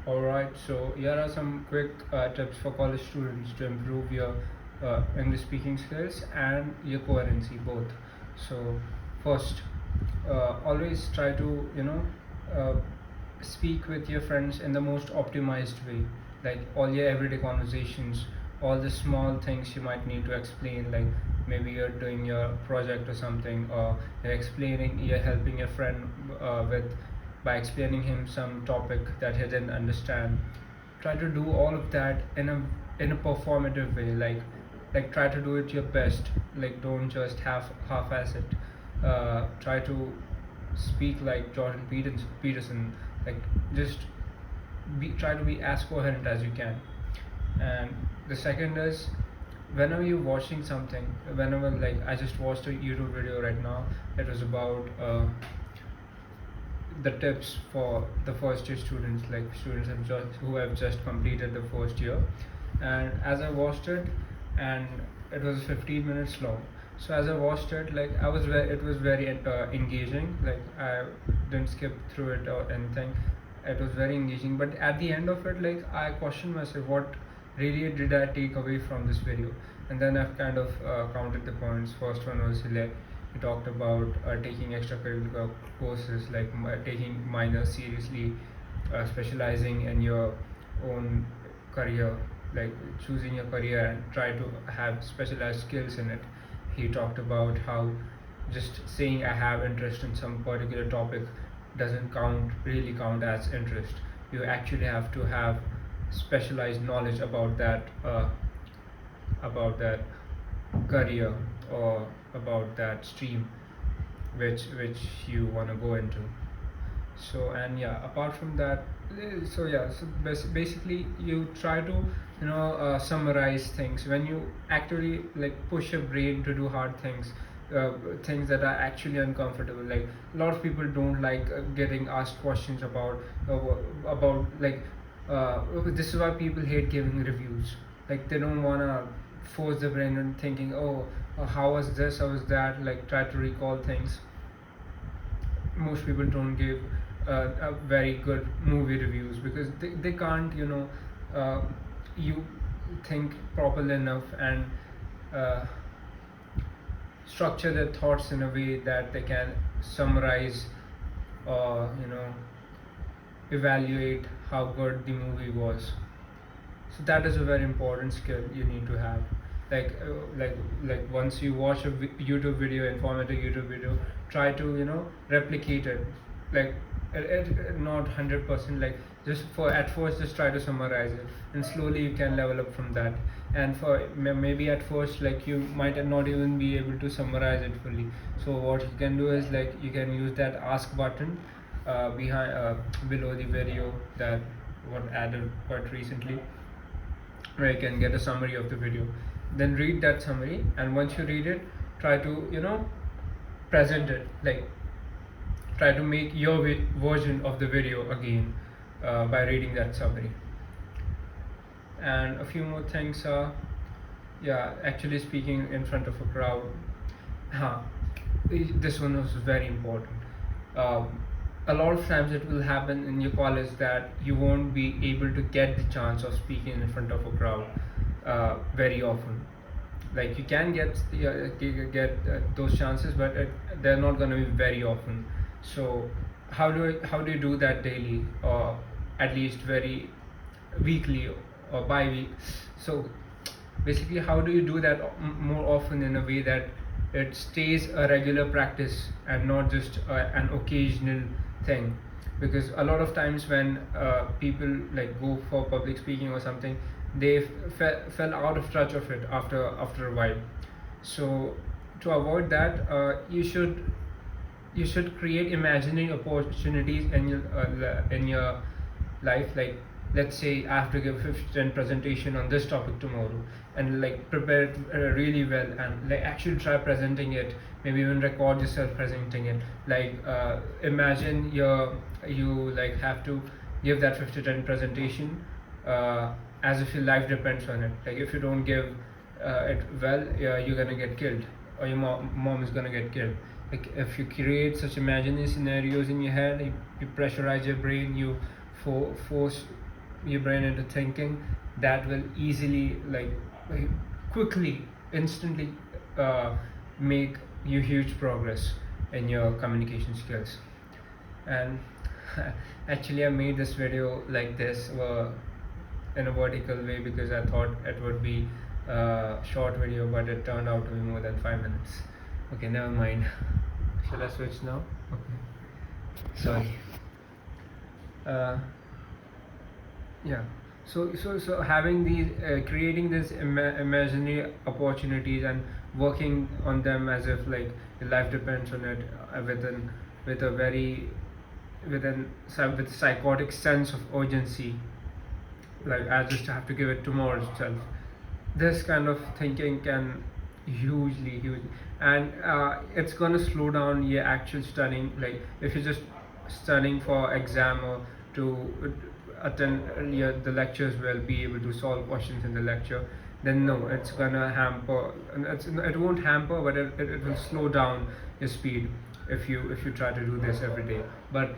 Alright, so here are some quick tips for college students to improve your English speaking skills and your coherency both. So, first, always try to uh, speak with your friends in the most optimized way, like all your everyday conversations, all the small things you might need to explain, like maybe you're doing your project or something, or you're helping your friend with by explaining him some topic that he didn't understand. Try to do all of that in a performative way, like try to do it your best, like don't just half-ass it. Try to speak like Peterson, like just try to be as coherent as you can. And the second is, whenever you're watching something, whenever, like, I just watched a YouTube video right now. It was about the tips for the first year students, like students who have just completed the first year. And as I watched it, and it was 15 minutes long. So as I watched it, like it was very engaging. Like I didn't skip through it or anything. It was very engaging. But at the end of it, like I questioned myself, what really did I take away from this video? And then I've kind of counted the points. First one was like he talked about taking extracurricular courses, like taking minors seriously, specializing in your own career, like choosing your career and try to have specialized skills in it. He talked about how just saying I have interest in some particular topic doesn't really count as interest. You actually have to have specialized knowledge about that career, or about that stream which you want to go into. So, and yeah, apart from that, basically you try to summarize things when you actually like push your brain to do hard things, things that are actually uncomfortable. Like a lot of people don't like getting asked questions about this is why people hate giving reviews. Like they don't want to force the brain on thinking, oh, how was this, how was that, like try to recall things. Most people don't give very good movie reviews because they can't you think properly enough and uh, structure their thoughts in a way that they can summarize or evaluate how good the movie was. So that is a very important skill you need to have. Like once you watch a YouTube video, informative YouTube video, try to replicate it. Like not 100%, like just for at first just try to summarize it, and slowly you can level up from that. And for maybe at first, like you might not even be able to summarize it fully. So what you can do is, like, you can use that ask button below the video that was added quite recently, where you can get a summary of the video. Then read that summary, and once you read it, try to present it, like try to make your version of the video again by reading that summary. And a few more things are, yeah, actually speaking in front of a crowd. Huh. This one was very important. A lot of times it will happen in your college that you won't be able to get the chance of speaking in front of a crowd very often. Like you can get those chances, but they're not going to be very often. So how do you do that daily, or at least very weekly or bi-week? So basically, how do you do that more often in a way that it stays a regular practice and not just an occasional thing? Because a lot of times when people like go for public speaking or something, they fell out of touch of it after a while. So to avoid that, you should create imaginary opportunities in your life. Like, let's say I have to give 15 presentation on this topic tomorrow, and like prepare it really well, and like actually try presenting it, maybe even record yourself presenting it. Like imagine you like have to give that 50-10 presentation as if your life depends on it. Like if you don't give it well, you're gonna get killed, or your mom is gonna get killed. Like if you create such imaginary scenarios in your head, you pressurize your brain, you force your brain into thinking, that will easily, like quickly, instantly uh, make you huge progress in your communication skills. And actually I made this video like this in a vertical way because I thought it would be a short video, but it turned out to be more than 5 minutes. Okay, never mind. Shall I switch now? Okay, sorry. uh, yeah, so having these creating these imaginary opportunities and working on them as if like your life depends on it, with a very with psychotic sense of urgency, like I just have to give it tomorrow itself. This kind of thinking can hugely, and it's gonna slow down your actual studying. Like if you're just studying for exam or to attend the lectures, will be able to solve questions in the lecture, then no, it's gonna hamper. And it won't hamper, but it will slow down your speed if you try to do this every day. But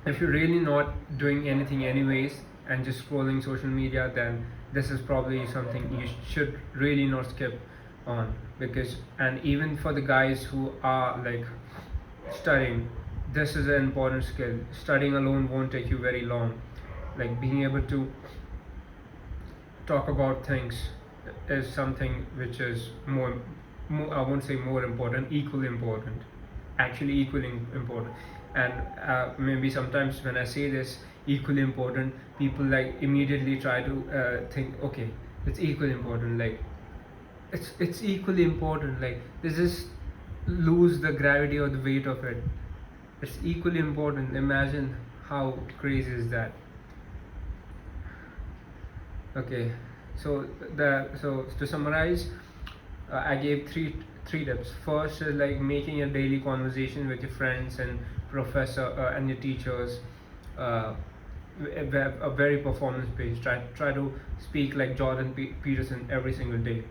if you're really not doing anything anyways and just scrolling social media, then this is probably something you should really not skip on. Because, and even for the guys who are like studying, this is an important skill. Studying alone won't take you very long. Like being able to talk about things is something which is more, I won't say more important, equally important, actually equally important. And maybe sometimes when I say this equally important, people like immediately try to think, okay, it's equally important, like it's equally important, like this is lose the gravity or the weight of it. It's equally important. Imagine how crazy is that. Okay, so to summarize, I gave three tips. First is like making a daily conversation with your friends and professor and your teachers. Uh, a very performance based. Try to speak like Jordan Peterson every single day.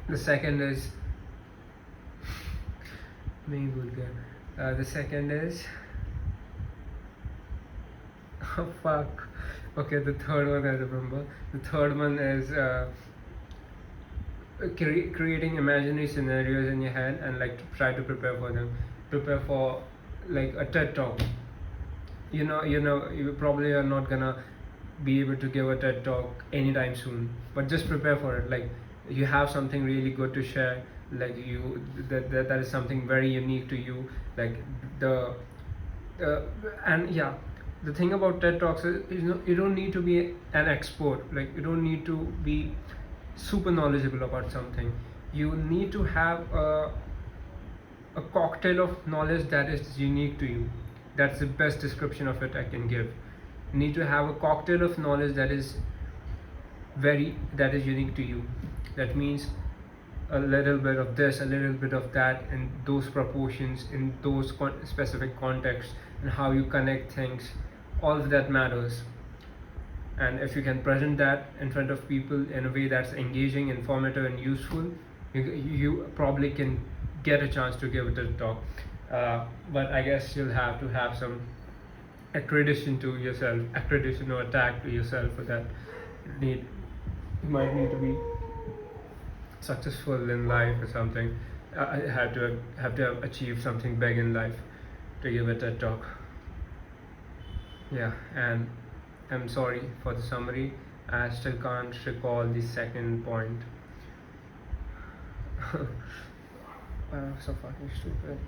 The second is the second is oh fuck. Okay, the third one I remember. The third one is creating imaginary scenarios in your head and like try to prepare for them. Prepare for like a TED talk. You probably are not gonna be able to give a TED talk anytime soon, but just prepare for it. Like you have something really good to share. Like that is something very unique to you. Like the and yeah, the thing about TED talks is you don't need to be an expert. Like you don't need to be super knowledgeable about something. You need to have a cocktail of knowledge that is unique to you. That's the best description of it I can give. You need to have a cocktail of knowledge that is unique to you. That means a little bit of this, a little bit of that, in those proportions, in those specific contexts, and how you connect things. All of that matters. And if you can present that in front of people in a way that's engaging, informative, and useful, you probably can get a chance to give it a talk. But I guess you'll have to have some accreditation to yourself, accreditation or tag to yourself for that. You might need to be successful in life or something. I have to have achieved something big in life to give it a talk. Yeah, and I'm sorry for the summary. I still can't recall the second point. So fucking stupid.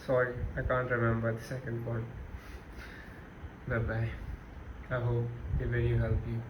Sorry, I can't remember the second point. Bye bye. I hope the video helped you.